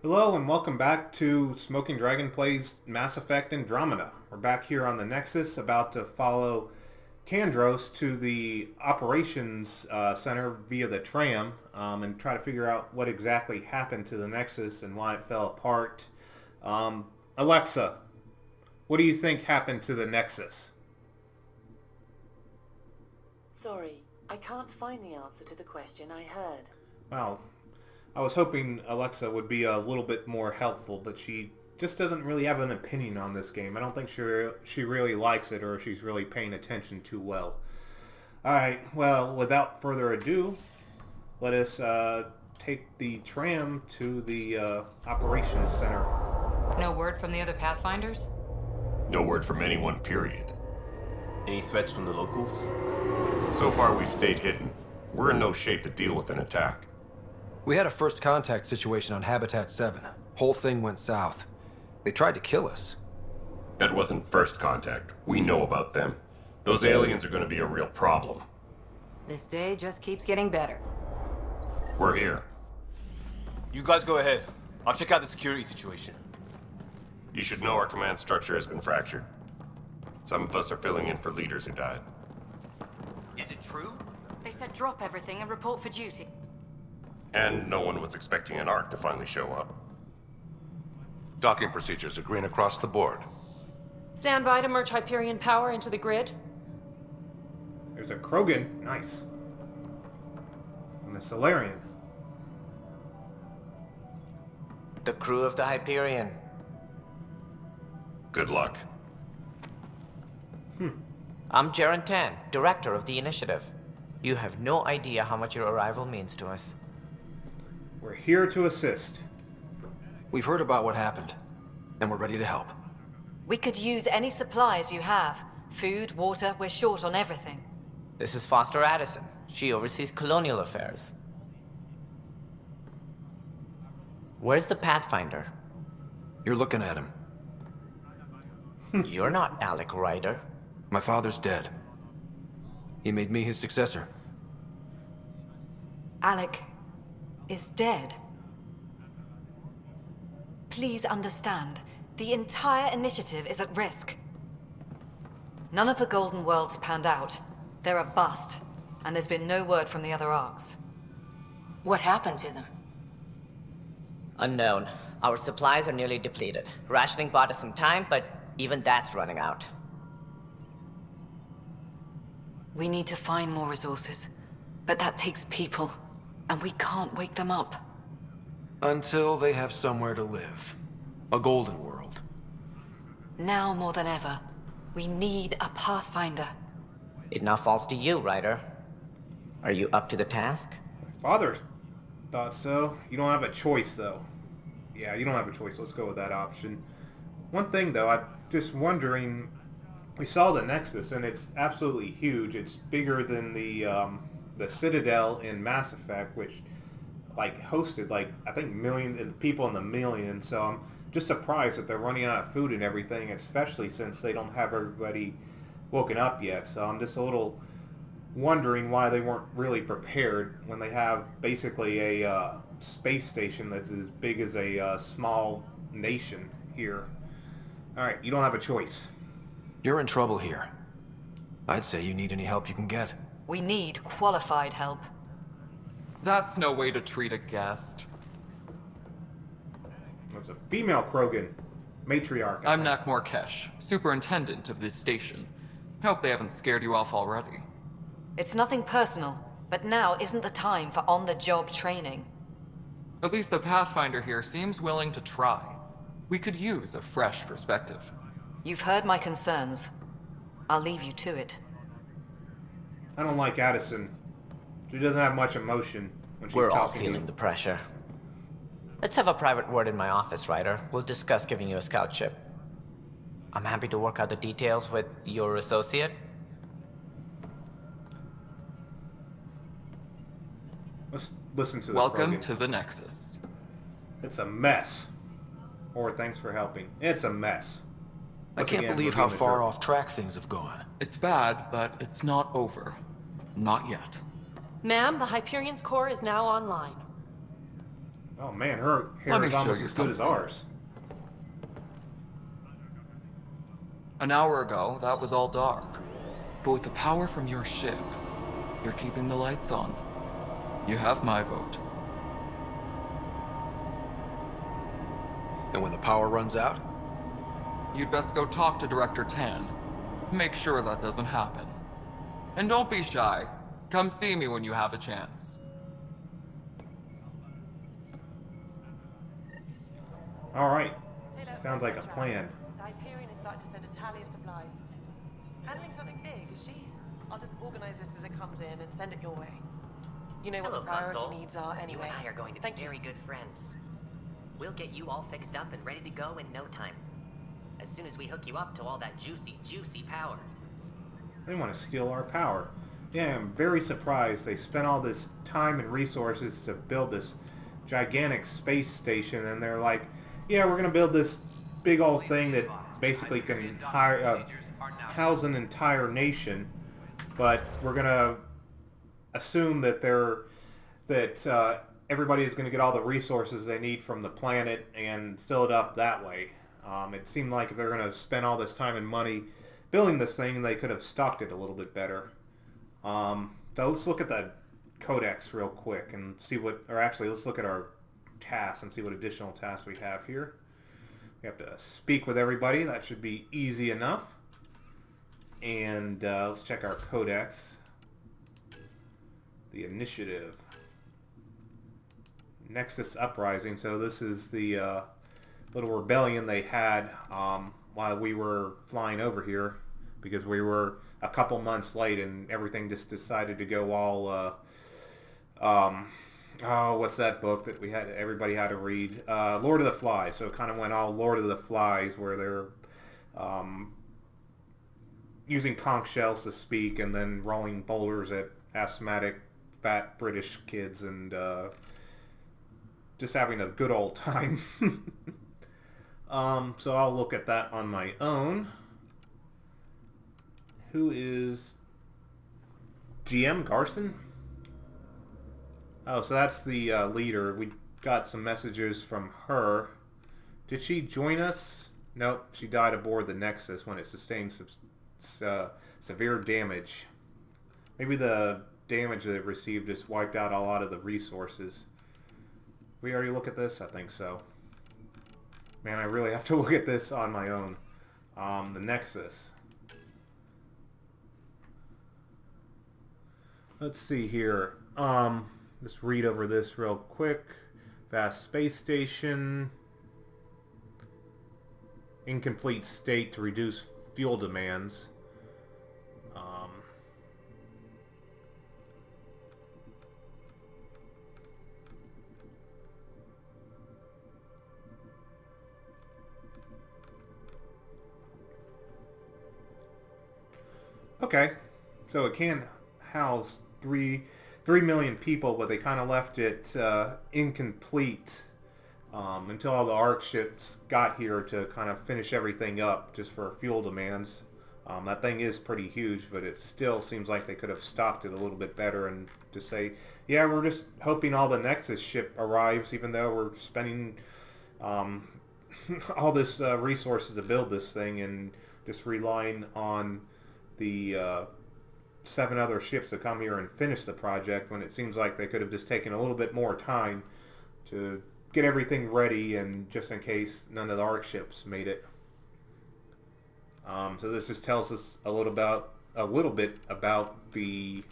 Hello and welcome back to Smoking Dragon Plays Mass Effect Andromeda. We're back here on the Nexus about to follow Kandros to the operations center via the tram and try to figure out what exactly happened to the Nexus and why it fell apart. Alexa, what do you think happened to the Nexus? Sorry, I can't find the answer to the question I heard. Well, I was hoping Alexa would be a little bit more helpful, but she just doesn't really have an opinion on this game. I don't think she really likes it or she's really paying attention too well. Alright, well, without further ado, let us take the tram to the operations center. No word from the other Pathfinders? No word from anyone, period. Any threats from the locals? So far, we've stayed hidden. We're in no shape to deal with an attack. We had a first contact situation on Habitat 7. Whole thing went south. They tried to kill us. That wasn't first contact. We know about them. Those aliens are going to be a real problem. This day just keeps getting better. We're here. You guys go ahead. I'll check out the security situation. You should know our command structure has been fractured. Some of us are filling in for leaders who died. Is it true? They said drop everything and report for duty. And no one was expecting an Ark to finally show up. Docking procedures are green across the board. Stand by to merge Hyperion power into the grid. There's a Krogan. Nice. And a Solarian. The crew of the Hyperion. Good luck. I'm Jaren Tan, director of the initiative. You have no idea how much your arrival means to us. We're here to assist. We've heard about what happened, and we're ready to help. We could use any supplies you have. Food, water, we're short on everything. This is Foster Addison. She oversees colonial affairs. Where's the Pathfinder? You're looking at him. You're not Alec Ryder. My father's dead. He made me his successor. Alec is dead. Please understand, the entire initiative is at risk. None of the Golden Worlds panned out. They're a bust, and there's been no word from the other arcs. What happened to them? Unknown. Our supplies are nearly depleted. Rationing bought us some time, but even that's running out. We need to find more resources, but that takes people, and we can't wake them up. Until they have somewhere to live. A golden world. Now more than ever, we need a Pathfinder. It now falls to you, Ryder. Are you up to the task? Father thought so. You don't have a choice, though. Yeah, you don't have a choice. Let's go with that option. One thing, though, I'm just wondering... We saw the Nexus, and it's absolutely huge. It's bigger than the Citadel in Mass Effect, which, like, hosted, like, I think millions, people in the millions. So I'm just surprised that they're running out of food and everything, especially since they don't have everybody woken up yet. So I'm just a little wondering why they weren't really prepared when they have basically a space station that's as big as a small nation here. All right, you don't have a choice. You're in trouble here. I'd say you need any help you can get. We need qualified help. That's no way to treat a guest. It's a female Krogan. Matriarch. I'm Nak Morkesh, superintendent of this station. Hope they haven't scared you off already. It's nothing personal, but now isn't the time for on-the-job training. At least the Pathfinder here seems willing to try. We could use a fresh perspective. You've heard my concerns. I'll leave you to it. I don't like Addison. She doesn't have much emotion when she's We're all talking to feeling you. the pressure. Let's have a private word in my office, Ryder. We'll discuss giving you a scout ship. I'm happy to work out the details with your associate. Let's listen to the Welcome Krogan. to the Nexus. It's a mess. Or thanks for helping. It's a mess. I Once can't again, believe we're how being a far jerk. off track things have gone. It's bad, but it's not over. Not yet. Ma'am, the Hyperion's core is now online. Oh man, her Let hair me is show almost you as good as something. ours. An hour ago, that was all dark. But with the power from your ship, you're keeping the lights on. You have my vote. And when the power runs out? You'd best go talk to Director Tan. Make sure that doesn't happen. And don't be shy. Come see me when you have a chance. Alright. Sounds like a plan. The Hyperion is starting to send a tally of supplies. Handling something big, is she? I'll just organize this as it comes in and send it your way. You know what the priority needs are anyway. You and I are going to be very good friends. We'll get you all fixed up and ready to go in no time. As soon as we hook you up to all that juicy, juicy power. They want to steal our power. Yeah, I'm very surprised they spent all this time and resources to build this gigantic space station, and they're like, yeah, we're going to build this big old thing that basically can house an entire nation, but we're going to assume that everybody is going to get all the resources they need from the planet and fill it up that way. It seemed like if they're going to spend all this time and money building this thing, they could have stocked it a little bit better. So let's look at the codex real quick and see what, or actually let's look at our tasks and see what additional tasks we have here. We have to speak with everybody. That should be easy enough. And let's check our codex. The initiative. Nexus Uprising. So this is the little rebellion they had while we were flying over here, because we were a couple months late and everything just decided to go all oh, what's that book that everybody had to read? Lord of the Flies. So it kind of went all Lord of the Flies, where they're using conch shells to speak and then rolling boulders at asthmatic fat British kids and just having a good old time. So I'll look at that on my own. Who is GM Garson? Oh, so that's the leader. We got some messages from her. Did she join us? Nope, she died aboard the Nexus when it sustained severe damage. Maybe the damage that it received just wiped out a lot of the resources. We already look at this? I think so. Man, I really have to look at this on my own. The Nexus. Let's see here. Let's read over this real quick. Vast space station. Incomplete state to reduce fuel demands. Okay, so it can house 3 million people, but they kind of left it incomplete until all the ARC ships got here to kind of finish everything up just for fuel demands. That thing is pretty huge, but it still seems like they could have stocked it a little bit better and just say, yeah, we're just hoping all the Nexus ship arrives, even though we're spending all this resources to build this thing and just relying on the 7 other ships to come here and finish the project, when it seems like they could have just taken a little bit more time to get everything ready, and just in case none of the ARC ships made it. So this just tells us a little bit about the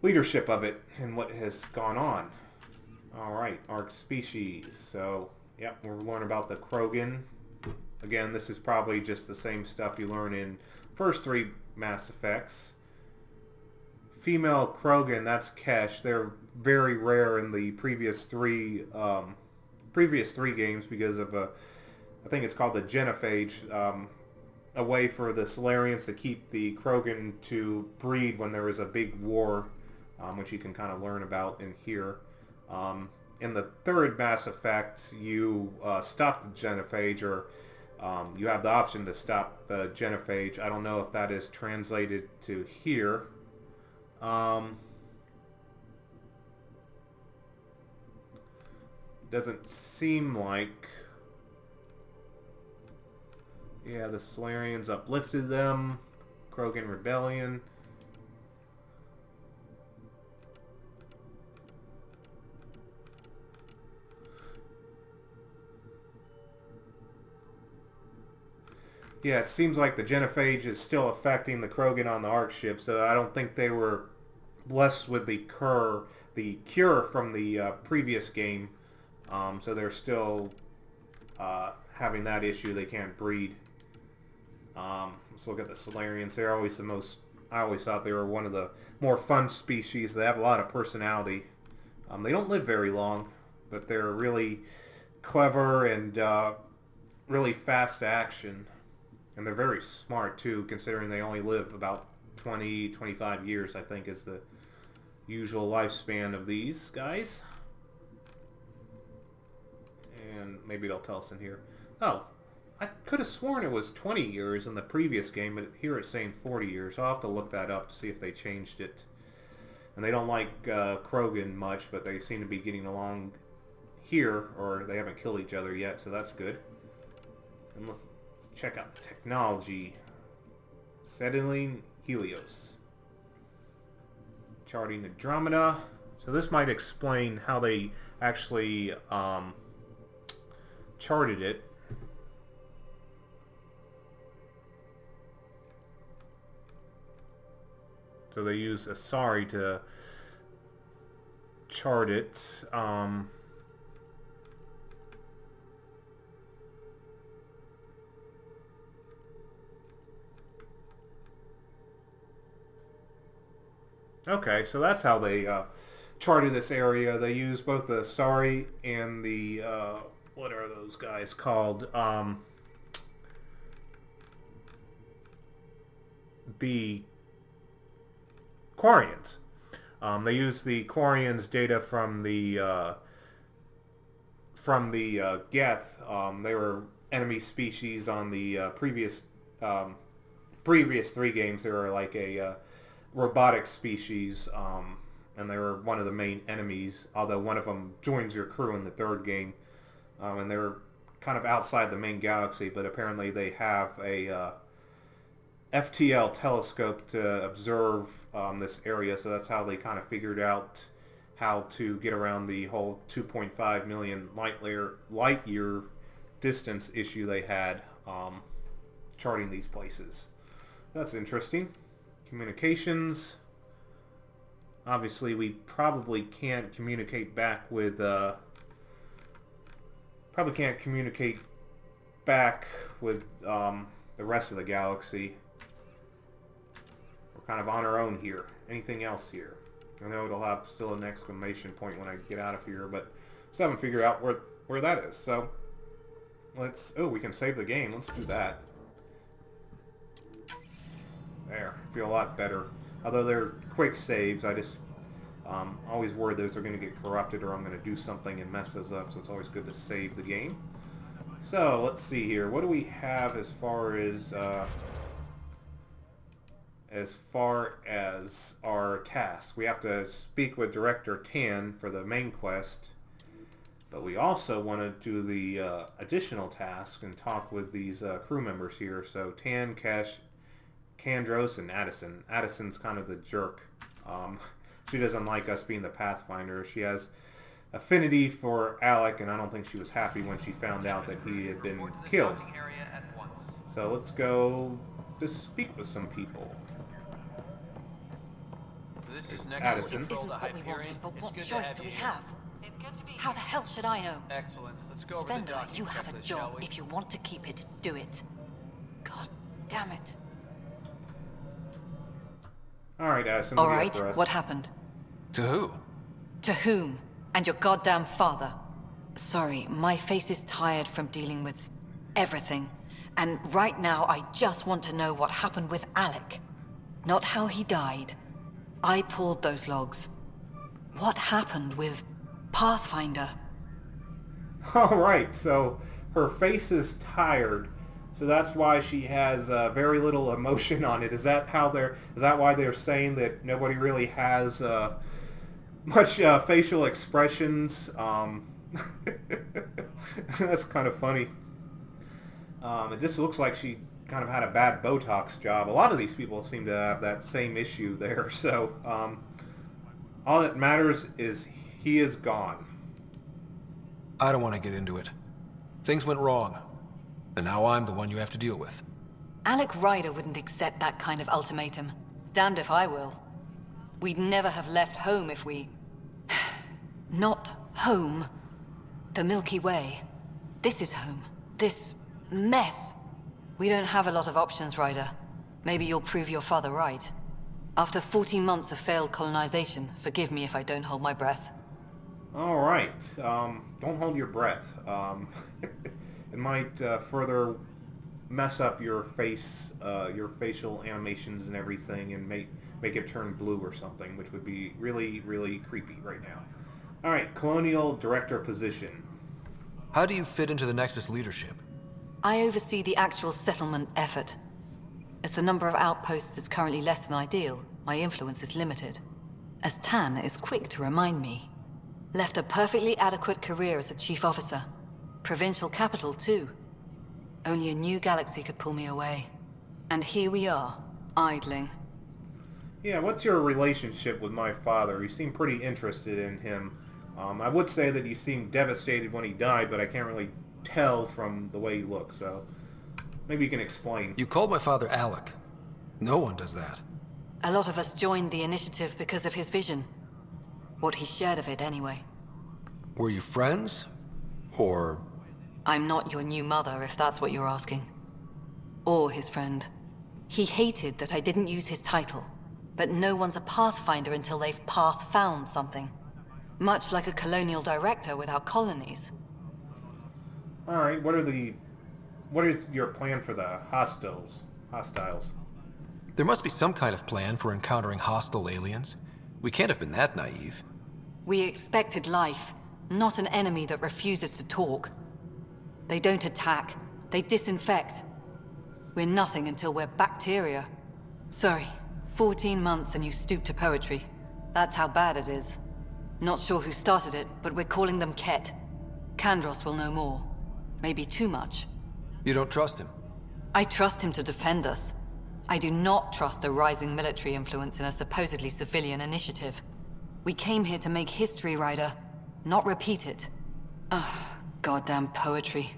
leadership of it and what has gone on. Alright, ARC species. So, yep, we're learning about the Krogan. Again, this is probably just the same stuff you learn in first 3 Mass Effects. Female Krogan, that's Kesh. They're very rare in the previous three games because of I think it's called the genophage, a way for the Solarians to keep the Krogan to breed when there is a big war, which you can kind of learn about in here. In the 3rd Mass Effect, you stop the genophage, or you have the option to stop the genophage. I don't know if that is translated to here. doesn't seem like... Yeah, the Solarians uplifted them. Krogan Rebellion. Yeah, it seems like the genophage is still affecting the Krogan on the Ark ship, so I don't think they were blessed with the cure from the previous game. So they're still having that issue. They can't breed. Let's look at the Solarians. They're always the most... I always thought they were one of the more fun species. They have a lot of personality. They don't live very long, but they're really clever and really fast action. And they're very smart, too, considering they only live about 20, 25 years, I think, is the usual lifespan of these guys. And maybe they'll tell us in here. Oh, I could have sworn it was 20 years in the previous game, but here it's saying 40 years. I'll have to look that up to see if they changed it. And they don't like Krogan much, but they seem to be getting along here, or they haven't killed each other yet, so that's good. And let's check out the technology. Settling Helios. Charting Andromeda. So this might explain how they actually charted it. So they use Asari to chart it. Okay, so that's how they charted this area. They use both the Asari and the, what are those guys called? The Quarians. They use the Quarians' data from the Geth. They were enemy species on the previous three games. They were like a robotic species, and they were one of the main enemies, although one of them joins your crew in the third game, and they're kind of outside the main galaxy, but apparently they have a FTL telescope to observe this area, so that's how they kind of figured out how to get around the whole 2.5 million light year distance issue they had charting these places. That's interesting. Communications. Obviously, we probably can't communicate back with the rest of the galaxy. We're kind of on our own here. Anything else here? I know it'll have still an exclamation point when I get out of here, but still haven't figured out where that is. So let's... Oh, we can save the game. Let's do that. There. Feel a lot better. Although they're quick saves, I just always worry those are going to get corrupted or I'm going to do something and mess those up, so it's always good to save the game. So, let's see here. What do we have as far as our tasks? We have to speak with Director Tan for the main quest, but we also want to do the additional task and talk with these crew members here. So, Tan, Cash, Kandros, and Addison. Addison's kind of the jerk. She doesn't like us being the Pathfinder. She has affinity for Alec, and I don't think she was happy when she found out that he had been killed. So let's go to speak with some people. This is Nexus. It isn't what we wanted, but what choice do we have? How the hell should I know? Excellent. Let's go over the Spender, docking you have a checklist, shall job. we? If you want to keep it, do it. God damn it. Alright, Addison. All right, what happened? To who? To whom? And your goddamn father. Sorry, my face is tired from dealing with everything. And right now, I just want to know what happened with Alec. Not how he died. I pulled those logs. What happened with Pathfinder? Alright, so her face is tired. So that's why she has very little emotion on it. Is that why they're saying that nobody really has much facial expressions? That's kind of funny. It just looks like she kind of had a bad Botox job. A lot of these people seem to have that same issue there. So all that matters is he is gone. I don't want to get into it. Things went wrong, and now I'm the one you have to deal with. Alec Ryder wouldn't accept that kind of ultimatum. Damned if I will. We'd never have left home if we... Not home. The Milky Way. This is home. This mess. We don't have a lot of options, Ryder. Maybe you'll prove your father right. After 14 months of failed colonization, forgive me if I don't hold my breath. All right. Don't hold your breath. It might further mess up your face, your facial animations and everything, and make it turn blue or something, which would be really, really creepy right now. All right, Colonial Director position. How do you fit into the Nexus leadership? I oversee the actual settlement effort. As the number of outposts is currently less than ideal, my influence is limited. As Tan is quick to remind me. Left a perfectly adequate career as a chief officer. Provincial capital, too. Only a new galaxy could pull me away. And here we are, idling. Yeah, what's your relationship with my father? You seem pretty interested in him. I would say that he seemed devastated when he died, but I can't really tell from the way he looks, so maybe you can explain. You called my father Alec. No one does that. A lot of us joined the initiative because of his vision. What he shared of it, anyway. Were you friends? Or... I'm not your new mother, if that's what you're asking. Or his friend. He hated that I didn't use his title. But no one's a Pathfinder until they've path-found something. Much like a colonial director without colonies. Alright, what is your plan for the hostiles? There must be some kind of plan for encountering hostile aliens. We can't have been that naive. We expected life, not an enemy that refuses to talk. They don't attack, they disinfect. We're nothing until we're bacteria. Sorry, 14 months and you stoop to poetry. That's how bad it is. Not sure who started it, but we're calling them Ket. Kandros will know more. Maybe too much. You don't trust him? I trust him to defend us. I do not trust a rising military influence in a supposedly civilian initiative. We came here to make history, Ryder, not repeat it. Ugh, goddamn poetry.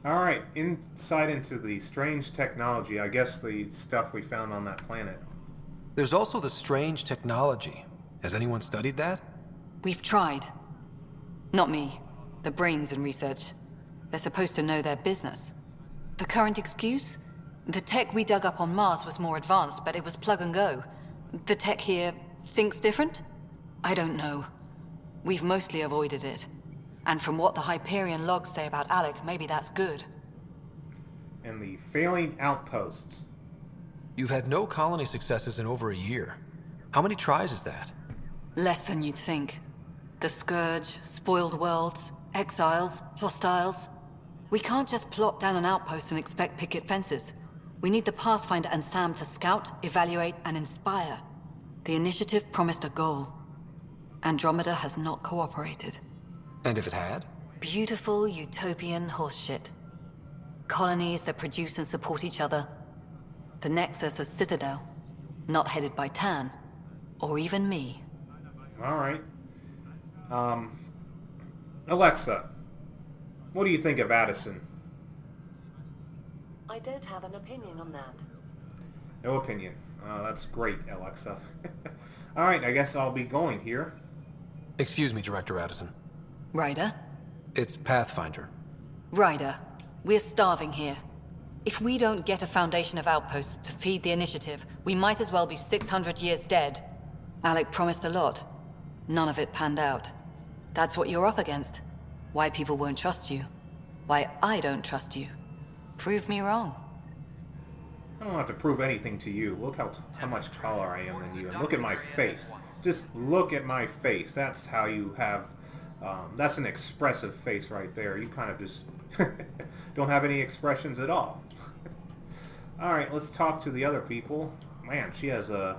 Alright, insight into the strange technology. I guess the stuff we found on that planet. There's also the strange technology. Has anyone studied that? We've tried. Not me. The brains in research. They're supposed to know their business. The current excuse? The tech we dug up on Mars was more advanced, but it was plug and go. The tech here thinks different? I don't know. We've mostly avoided it. And from what the Hyperion logs say about Alec, maybe that's good. And the failing outposts. You've had no colony successes in over a year. How many tries is that? Less than you'd think. The Scourge, spoiled worlds, exiles, hostiles. We can't just plop down an outpost and expect picket fences. We need the Pathfinder and Sam to scout, evaluate, and inspire. The initiative promised a goal. Andromeda has not cooperated. And if it had? Beautiful utopian horseshit. Colonies that produce and support each other. The Nexus a citadel, not headed by Tan, or even me. Alright. Alexa, what do you think of Addison? I don't have an opinion on that. No opinion. That's great, Alexa. Alright, I guess I'll be going here. Excuse me, Director Addison. Ryder? It's Pathfinder. Ryder, we're starving here. If we don't get a foundation of outposts to feed the initiative, we might as well be 600 years dead. Alec promised a lot. None of it panned out. That's what you're up against. Why people won't trust you. Why I don't trust you. Prove me wrong. I don't have to prove anything to you. Look how much taller I am than you. And look at my face. Just look at my face. That's how you have... that's an expressive face right there. You kind of just don't have any expressions at all. Alright, let's talk to the other people. Man, she has a...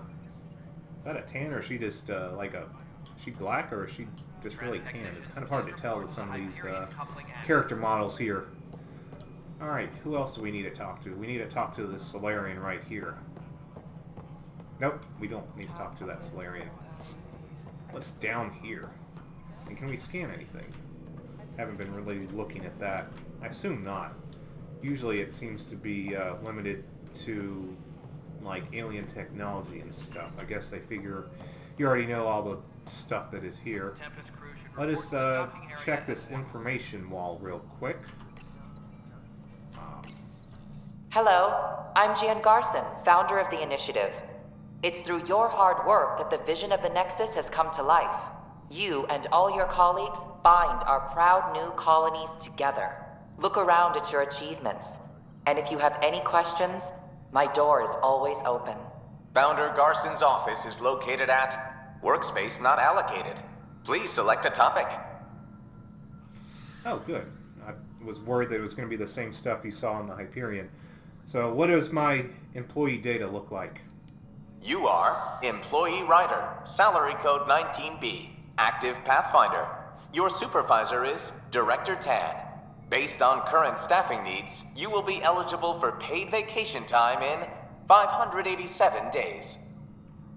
Is that a tan or is she just like a... Is she black or is she just really tan. It's kind of hard to tell with some of these character models here. Alright, who else do we need to talk to? We need to talk to this Solarian right here. Nope, we don't need to talk to that Solarian. What's down here? And can we scan anything? Haven't been really looking at that. I assume not. Usually it seems to be limited to like alien technology and stuff. I guess they figure you already know all the stuff that is here. Let us check this information wall real quick. Hello, I'm Jan Garson, founder of the initiative. It's through your hard work that the vision of the Nexus has come to life. You and all your colleagues bind our proud new colonies together. Look around at your achievements. And if you have any questions, my door is always open. Founder Garson's office is located at Workspace Not Allocated. Please select a topic. Oh, good. I was worried that it was going to be the same stuff you saw in the Hyperion. So what does my employee data look like? You are Employee Writer, Salary Code 19B, Active Pathfinder. Your supervisor is Director Tan. Based on current staffing needs, you will be eligible for paid vacation time in 587 days.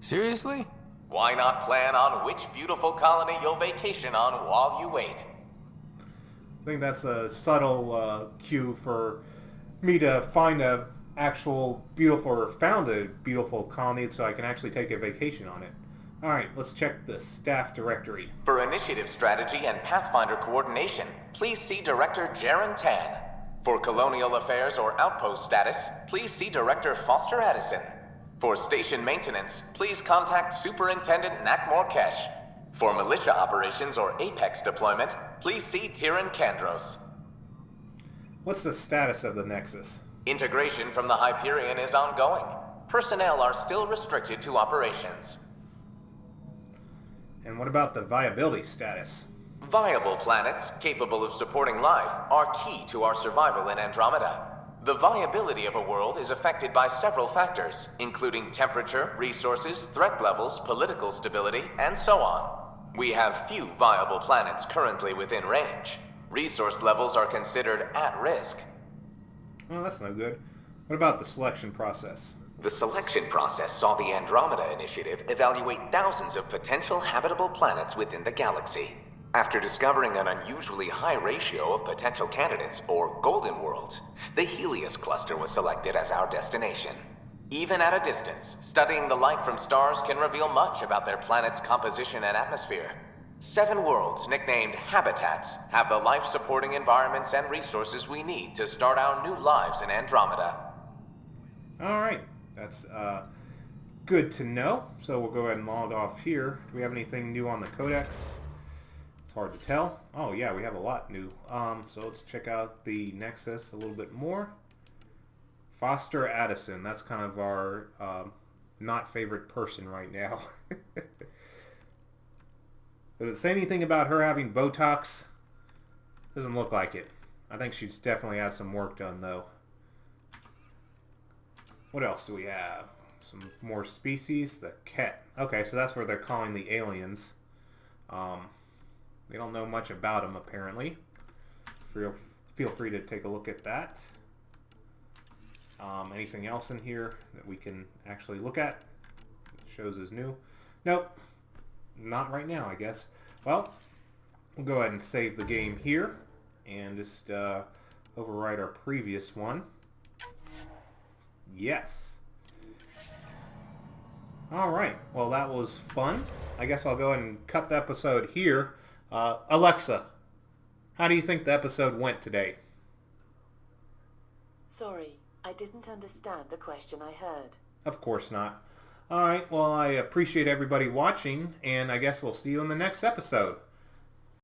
Seriously? Why not plan on which beautiful colony you'll vacation on while you wait? I think that's a subtle cue for me to find a actual beautiful, or found a beautiful colony so I can actually take a vacation on it. Alright, let's check the staff directory. For initiative strategy and Pathfinder coordination, please see Director Jaren Tan. For colonial affairs or outpost status, please see Director Foster Addison. For station maintenance, please contact Superintendent Nakmor Kesh. For militia operations or Apex deployment, please see Tyran Kandros. What's the status of the Nexus? Integration from the Hyperion is ongoing. Personnel are still restricted to operations. And what about the viability status? Viable planets, capable of supporting life, are key to our survival in Andromeda. The viability of a world is affected by several factors, including temperature, resources, threat levels, political stability, and so on. We have few viable planets currently within range. Resource levels are considered at risk. Well, that's no good. What about the selection process? The selection process saw the Andromeda Initiative evaluate thousands of potential habitable planets within the galaxy. After discovering an unusually high ratio of potential candidates, or golden worlds, the Helios cluster was selected as our destination. Even at a distance, studying the light from stars can reveal much about their planet's composition and atmosphere. 7 worlds, nicknamed habitats, have the life-supporting environments and resources we need to start our new lives in Andromeda. Alright, that's good to know. So we'll go ahead and log off here. Do we have anything new on the Codex? It's hard to tell. Oh yeah, we have a lot new. So let's check out the Nexus a little bit more. Foster Addison, that's kind of our not favorite person right now. Does it say anything about her having Botox? Doesn't look like it. I think she's definitely had some work done though. What else do we have? Some more species. The Ket. Okay, so that's where they're calling the aliens. They don't know much about them apparently. Feel free to take a look at that. Anything else in here that we can actually look at? It shows as new. Nope. Not right now, I guess. Well, we'll go ahead and save the game here and just overwrite our previous one. Yes. Alright, well that was fun. I guess I'll go ahead and cut the episode here. Alexa, how do you think the episode went today? Sorry, I didn't understand the question I heard. Of course not. Alright, well I appreciate everybody watching, and I guess we'll see you in the next episode.